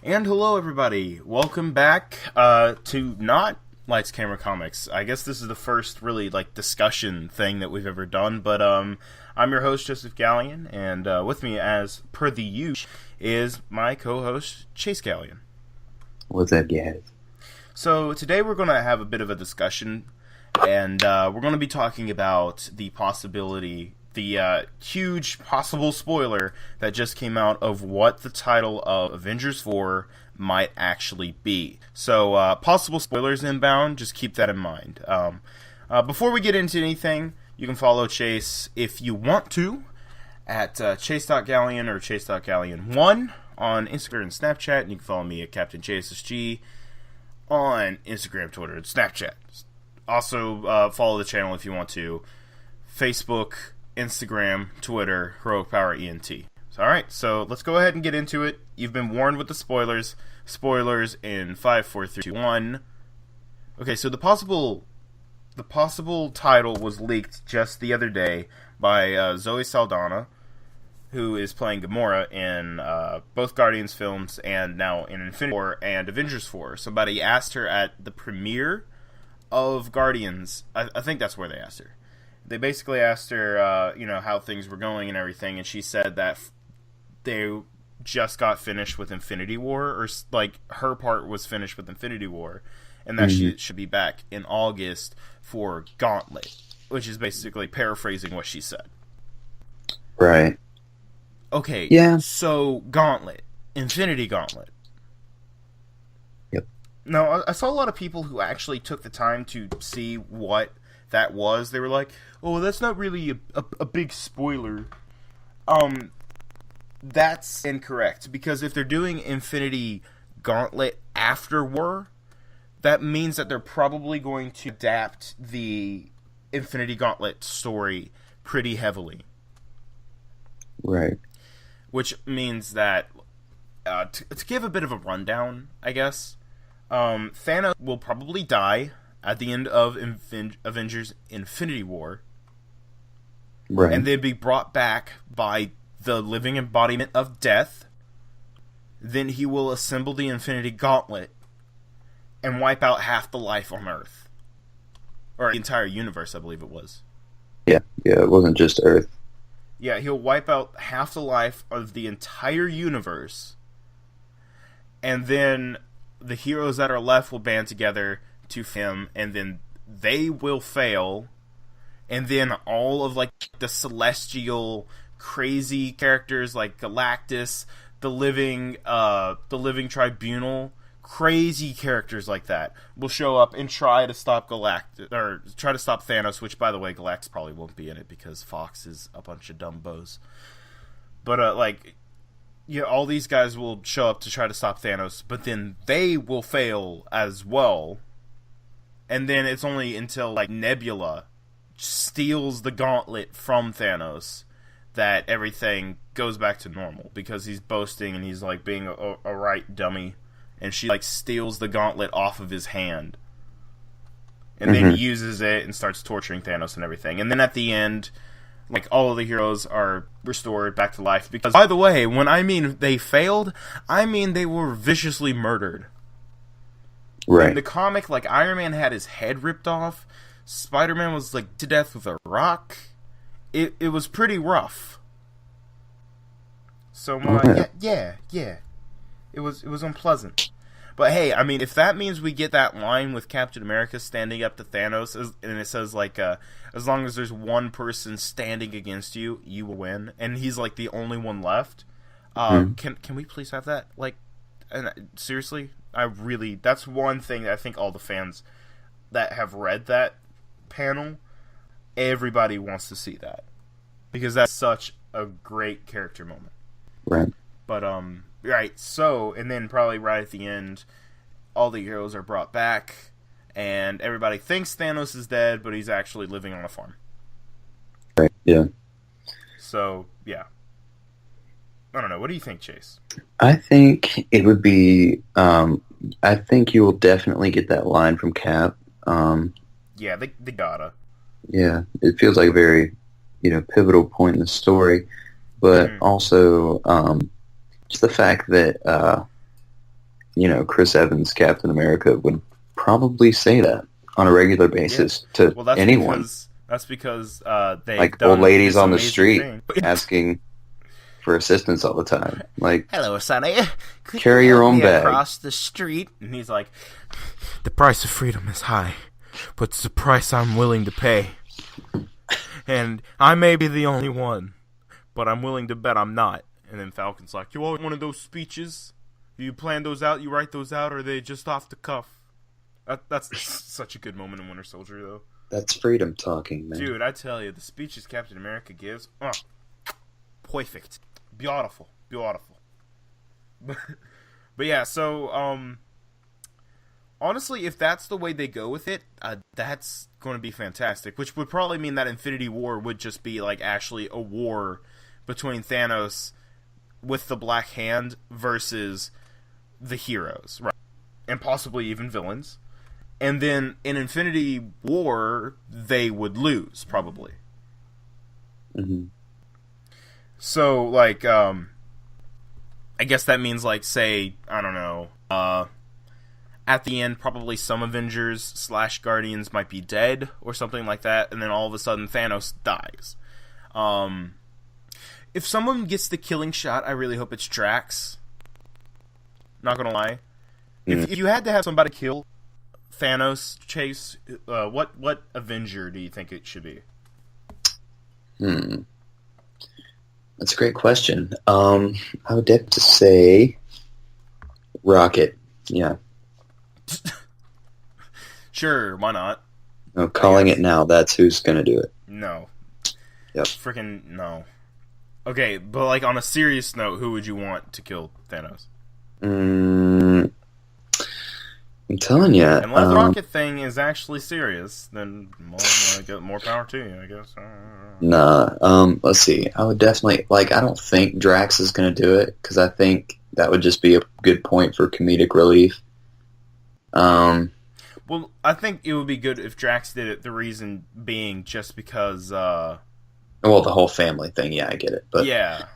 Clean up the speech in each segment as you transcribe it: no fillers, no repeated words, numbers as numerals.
And hello, everybody. Welcome back to not Lights Camera Comics. I guess this is the first really discussion thing that we've ever done. But I'm your host, Joseph Gallion, and with me, as per the usual, is my co-host Chase Gallion. What's up, guys? So today we're going to have a bit of a discussion, and we're going to be talking about the possibility. The huge possible spoiler that just came out of what the title of Avengers 4 might actually be. So, possible spoilers inbound, just keep that in mind. Before we get into anything, you can follow Chase if you want to at chase.gallion or chase.gallion1 on Instagram and Snapchat, and you can follow me at Captain JSSG on Instagram, Twitter, and Snapchat. Also, follow the channel if you want to. Facebook, Instagram, Twitter, Heroic Power ENT. Alright, so let's go ahead and get into it. You've been warned with the spoilers. Spoilers in 5, 4, 3, 2, 1. Okay, so the possible title was leaked just the other day by Zoe Saldana, who is playing Gamora in both Guardians films and now in Infinity War and Avengers 4. Somebody asked her at the premiere of Guardians. I think that's where they asked her. They basically asked her, how things were going and everything, and she said that they just got finished with Infinity War, or, her part was finished with Infinity War, and that she should be back in August for Gauntlet, which is basically paraphrasing what she said. Right. Okay, yeah. So Gauntlet. Infinity Gauntlet. Yep. Now, I saw a lot of people who actually took the time to see what that was. They were like, oh, that's not really a big spoiler. That's incorrect, because if they're doing Infinity Gauntlet after War, that means that they're probably going to adapt the Infinity Gauntlet story pretty heavily. Right. Which means that, to give a bit of a rundown, I guess, Thanos will probably die at the end of Avengers Infinity War. Right. And they'd be brought back by the living embodiment of death. Then he will assemble the Infinity Gauntlet and wipe out half the life on Earth. Or the entire universe, I believe it was. Yeah, it wasn't just Earth. Yeah, he'll wipe out half the life of the entire universe. And then the heroes that are left will band together to him, and then they will fail, and then all of the celestial crazy characters like Galactus, the living tribunal, crazy characters like that will show up and try to stop Thanos, which, by the way, Galactus probably won't be in it because Fox is a bunch of dumbos. But all these guys will show up to try to stop Thanos, but then they will fail as well. And then it's only until Nebula steals the gauntlet from Thanos that everything goes back to normal, because he's boasting and he's being a right dummy, and she steals the gauntlet off of his hand and then uses it and starts torturing Thanos and everything. And then at the end, all of the heroes are restored back to life, because, by the way, when I mean they failed, I mean they were viciously murdered. Right. In the comic, Iron Man had his head ripped off. Spider-Man was to death with a rock. It was pretty rough. So yeah. It was unpleasant. But hey, I mean, if that means we get that line with Captain America standing up to Thanos, and it says as long as there's one person standing against you, you will win, and he's the only one left. Can we please have that? And seriously, that's one thing that I think all the fans that have read that panel, everybody wants to see that, because that's such a great character moment. Right. But right. So, and then probably right at the end, all the heroes are brought back, and everybody thinks Thanos is dead, but he's actually living on a farm. Right. Yeah. So yeah. I don't know. What do you think, Chase? I think it would be. I think you will definitely get that line from Cap. Yeah, they gotta. Yeah, it feels like a very, pivotal point in the story, but also just the fact that Chris Evans, Captain America, would probably say that on a regular basis to anyone. That's because they've like done old ladies this on the amazing street thing. asking for assistance all the time. Like, hello, Sonny. Could carry you your help own me bag across the street. And he's like, the price of freedom is high, but it's the price I'm willing to pay. And I may be the only one, but I'm willing to bet I'm not. And then Falcon's like, you want one of those speeches? You plan those out? You write those out? Or are they just off the cuff? That's such a good moment in Winter Soldier, though. That's freedom talking, man. Dude, I tell you, the speeches Captain America gives, perfect. Beautiful. But yeah, so, honestly, if that's the way they go with it, that's going to be fantastic. Which would probably mean that Infinity War would just be, like, actually a war between Thanos with the Black Hand versus the heroes, right? And possibly even villains. And then in Infinity War, they would lose, probably. Mm-hmm. So, like, I guess that means, like, say, I don't know, at the end, probably some Avengers / Guardians might be dead, or something like that, and then all of a sudden Thanos dies. If someone gets the killing shot, I really hope it's Drax. Not gonna lie. If you had to have somebody kill Thanos, Chase, what Avenger do you think it should be? That's a great question. I would have to say Rocket. Yeah. Sure, why not? No, calling it now. That's who's going to do it. No. Yep. Freaking no. Okay, but like on a serious note, who would you want to kill Thanos? I'm telling you. Unless the Rocket thing is actually serious, then more power to you, I guess. Nah. Let's see. I would definitely I don't think Drax is going to do it because I think that would just be a good point for comedic relief. Well, I think it would be good if Drax did it. The reason being just because. Well, the whole family thing. Yeah, I get it. But yeah.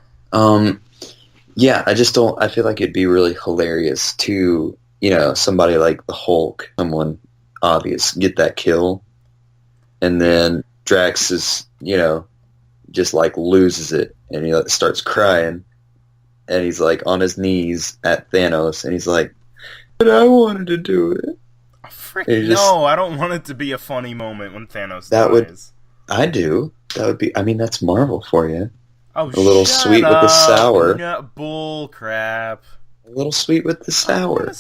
Yeah, I just don't. I feel like it'd be really hilarious to. Somebody like the Hulk, someone obvious, get that kill, and then Drax is, just like loses it, and he starts crying, and he's like on his knees at Thanos, and he's like, "But I wanted to do it." No, I don't want it to be a funny moment when Thanos dies. I do. That would be. I mean, that's Marvel for you. Oh, a little sweet with the sour. No, bull crap. A little sweet with the sour.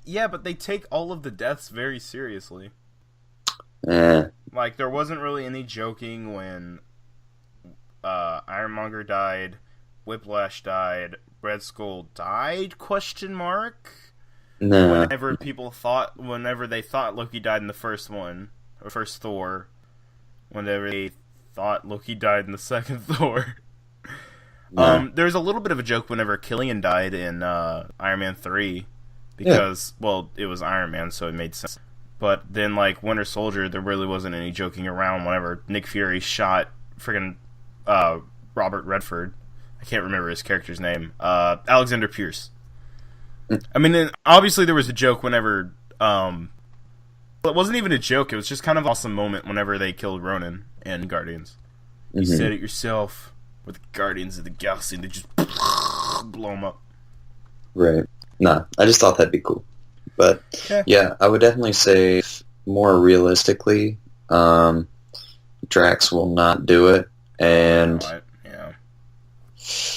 Yeah, but they take all of the deaths very seriously. Like, there wasn't really any joking when Ironmonger died, Whiplash died, Red Skull died, ? Nah. Whenever they thought Loki died in the first one, or first Thor, whenever they thought Loki died in the second Thor. There's a little bit of a joke whenever Killian died in Iron Man 3, because, well, it was Iron Man, so it made sense. But then, like, Winter Soldier, there really wasn't any joking around whenever Nick Fury shot friggin' Robert Redford. I can't remember his character's name. Alexander Pierce. I mean, obviously there was a joke whenever... it wasn't even a joke, it was just kind of an awesome moment whenever they killed Ronan and Guardians. You said it yourself. With the Guardians of the Galaxy, and they just blow them up. Right. Nah, I just thought that'd be cool. But, yeah, I would definitely say, more realistically, Drax will not do it, and... Yeah.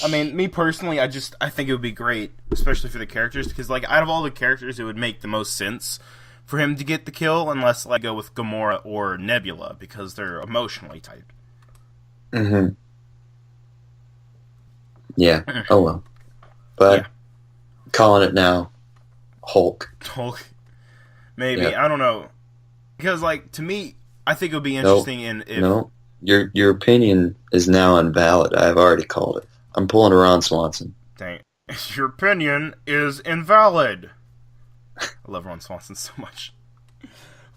I mean, me personally, I think it would be great, especially for the characters, because, like, out of all the characters, it would make the most sense for him to get the kill, unless, like, go with Gamora or Nebula, because they're emotionally tied. Mm-hmm. Yeah. Oh well. But calling it now, Hulk. Maybe. Yeah. I don't know. Because, like, to me, I think it would be interesting No. Your opinion is now invalid. I've already called it. I'm pulling a Ron Swanson. Dang. Your opinion is invalid. I love Ron Swanson so much.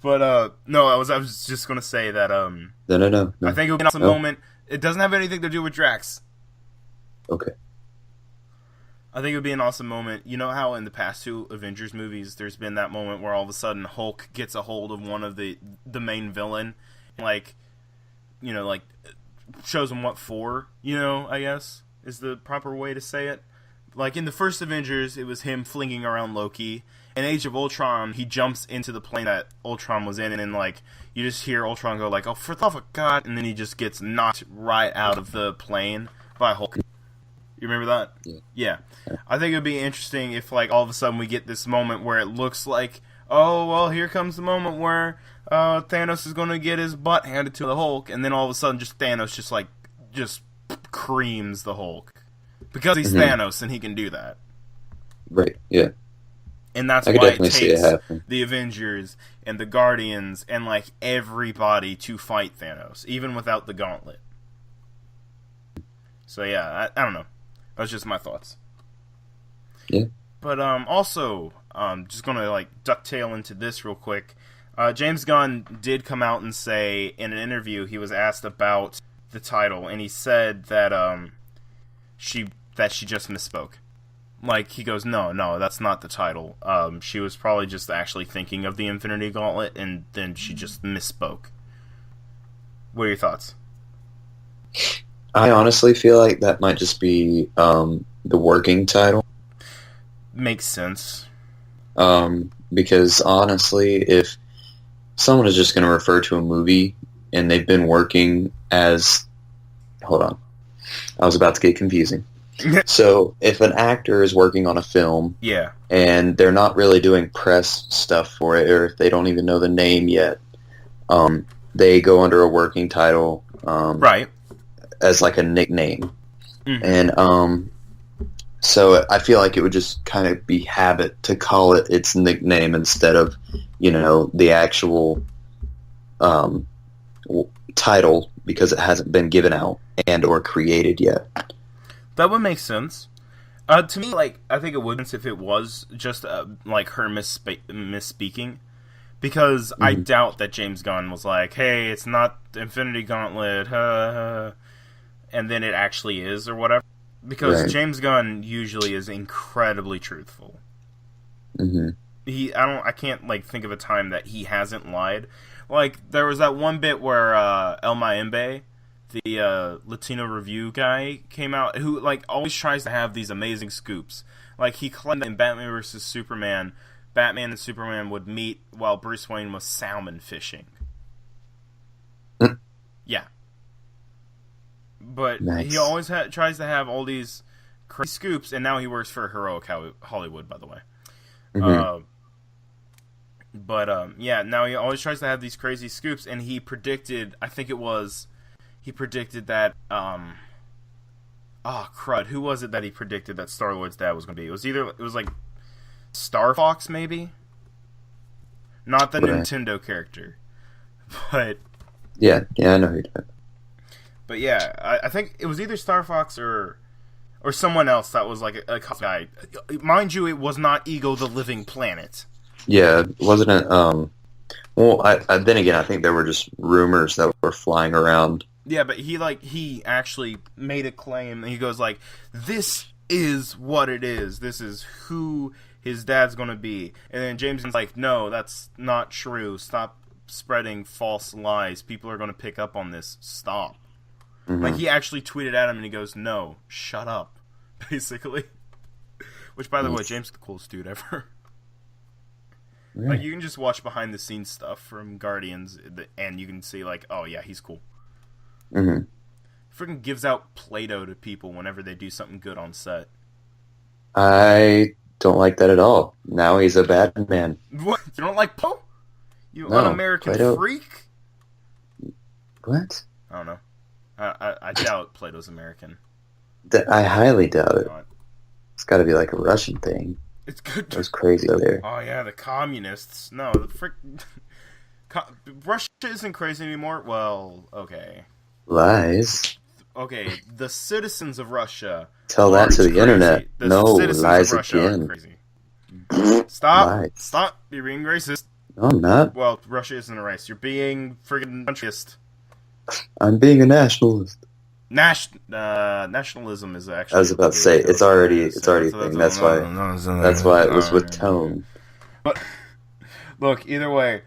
But, no, I was just going to say that, No. I think it would be an awesome moment. It doesn't have anything to do with Drax. Okay. I think it would be an awesome moment. You know how in the past two Avengers movies, there's been that moment where all of a sudden Hulk gets a hold of one of the main villain, like, like shows him what for. I guess is the proper way to say it. Like in the first Avengers, it was him flinging around Loki. In Age of Ultron, he jumps into the plane that Ultron was in, and then like you just hear Ultron go like, "Oh, for the love of God!" and then he just gets knocked right out of the plane by Hulk. You remember that? Yeah. I think it would be interesting if, like, all of a sudden we get this moment where it looks like, oh, well, here comes the moment where Thanos is going to get his butt handed to the Hulk, and then all of a sudden just Thanos just creams the Hulk. Because he's Thanos and he can do that. Right, yeah. And that's I why it see it takes happen. the Avengers and the Guardians and, like, everybody to fight Thanos, even without the gauntlet. So, yeah, I don't know. That's just my thoughts. Yeah. But also, just gonna like ducktail into this real quick. James Gunn did come out and say in an interview he was asked about the title, and he said that she just misspoke. Like he goes, no, that's not the title. She was probably just actually thinking of the Infinity Gauntlet, and then she just misspoke. What are your thoughts? I honestly feel like that might just be the working title. Makes sense. Because honestly, if someone is just going to refer to a movie and they've been working as... Hold on. I was about to get confusing. So if an actor is working on a film Yeah. and they're not really doing press stuff for it, or if they don't even know the name yet, they go under a working title. Right. As like a nickname. And so I feel like it would just kind of be habit to call it its nickname instead of, the actual title, because it hasn't been given out and or created yet. That would make sense. To me, like, I think it would if it was just like her misspeaking, because I doubt that James Gunn was like, "Hey, it's not Infinity Gauntlet," and then it actually is or whatever. Because Right. James Gunn usually is incredibly truthful. Mm-hmm. I can't like think of a time that he hasn't lied. Like there was that one bit where El Mayembe, the Latino review guy, came out who like always tries to have these amazing scoops. Like he claimed that in Batman vs Superman, Batman and Superman would meet while Bruce Wayne was salmon fishing. Yeah. But Nice. he always tries to have all these crazy scoops, and now he works for Heroic Hollywood, by the way. Mm-hmm. Yeah, now he always tries to have these crazy scoops, and he predicted, he predicted that, crud, who was it that he predicted that Star-Lord's dad was going to be? It was like Star Fox, maybe? Not the Right. Nintendo character. But... Yeah, I know who you're talking. But yeah, I think it was either Star Fox or someone else that was like a guy. Mind you, it was not Ego the Living Planet. Yeah, wasn't it? Well, I then again, I think there were just rumors that were flying around. Yeah, but he actually made a claim. And he goes like, "This is what it is. This is who his dad's gonna be." And then James is like, "No, that's not true. Stop spreading false lies. People are gonna pick up on this. Stop." Mm-hmm. Like, he actually tweeted at him, and he goes, "No, shut up," basically. Which, by the way, James is the coolest dude ever. Yeah. Like, you can just watch behind-the-scenes stuff from Guardians, and you can see, like, oh, yeah, he's cool. Mm-hmm. Freaking gives out Play-Doh to people whenever they do something good on set. I don't like that at all. Now he's a bad man. What? You don't like Poe? You No, un-American Play-Doh. freak? What? I don't know. I doubt Play-Doh's American. I highly doubt it. Not. It's got to be like a Russian thing. It's good. It was crazy over there. Oh yeah, the communists. No, the frick. Russia isn't crazy anymore. Well, okay. Lies. Okay, the citizens of Russia. Tell that to the crazy. internet. The No, citizens lies of Russia are again. crazy. Stop! Lies. Stop! You're being racist. No, I'm not. Well, Russia isn't a race. You're being friggin' countryist. I'm being a nationalist. nationalism is I actually. was about to say it's already a thing. That's why it was with tone. But look, either way,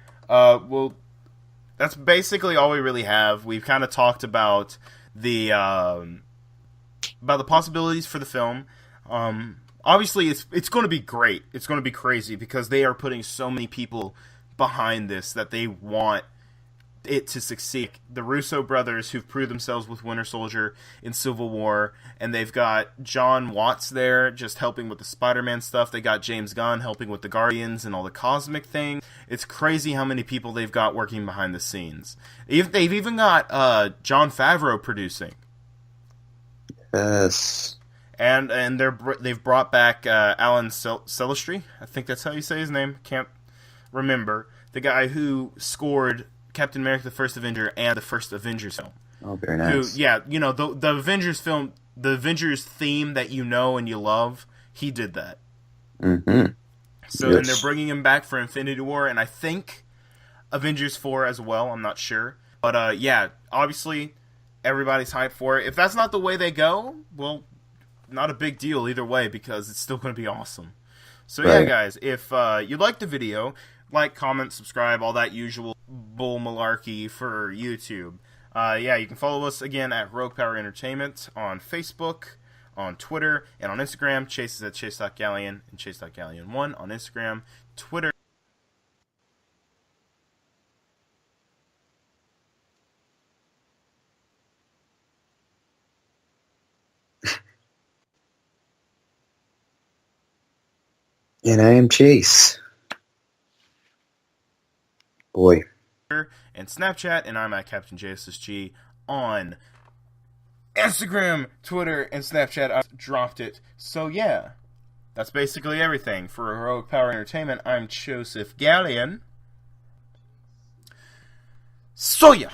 that's basically all we really have. We've kind of talked about the possibilities for the film. Obviously, it's going to be great. It's going to be crazy because they are putting so many people behind this that they want it to succeed. The Russo brothers, who've proved themselves with Winter Soldier in Civil War, and they've got John Watts there just helping with the Spider-Man stuff. They got James Gunn helping with the Guardians and all the cosmic things. It's crazy how many people they've got working behind the scenes. They've even got Jon Favreau producing. Yes. And they've brought back Alan Silvestri. I think that's how you say his name. Can't remember. The guy who scored Captain America: The First Avenger and the first Avengers film. Oh, very nice. The Avengers film, the Avengers theme that you know and you love, he did that. Mm-hmm. So yes. And they're bringing him back for Infinity War, and I think Avengers 4 as well. I'm not sure. But obviously everybody's hyped for it. If that's not the way they go, well, not a big deal either way because it's still going to be awesome. So yeah, guys, if you liked the video, like, comment, subscribe, all that usual bull malarkey for YouTube. You can follow us again at Rogue Power Entertainment on Facebook, on Twitter, and on Instagram. Chase is at chase.galleon and chase.galleon1 on Instagram, Twitter. And I am Chase. Boy. And Snapchat, and I'm at Captain JSSG on Instagram, Twitter, and Snapchat. I dropped it. So yeah, that's basically everything. For Heroic Power Entertainment, I'm Joseph Galleon. So yeah.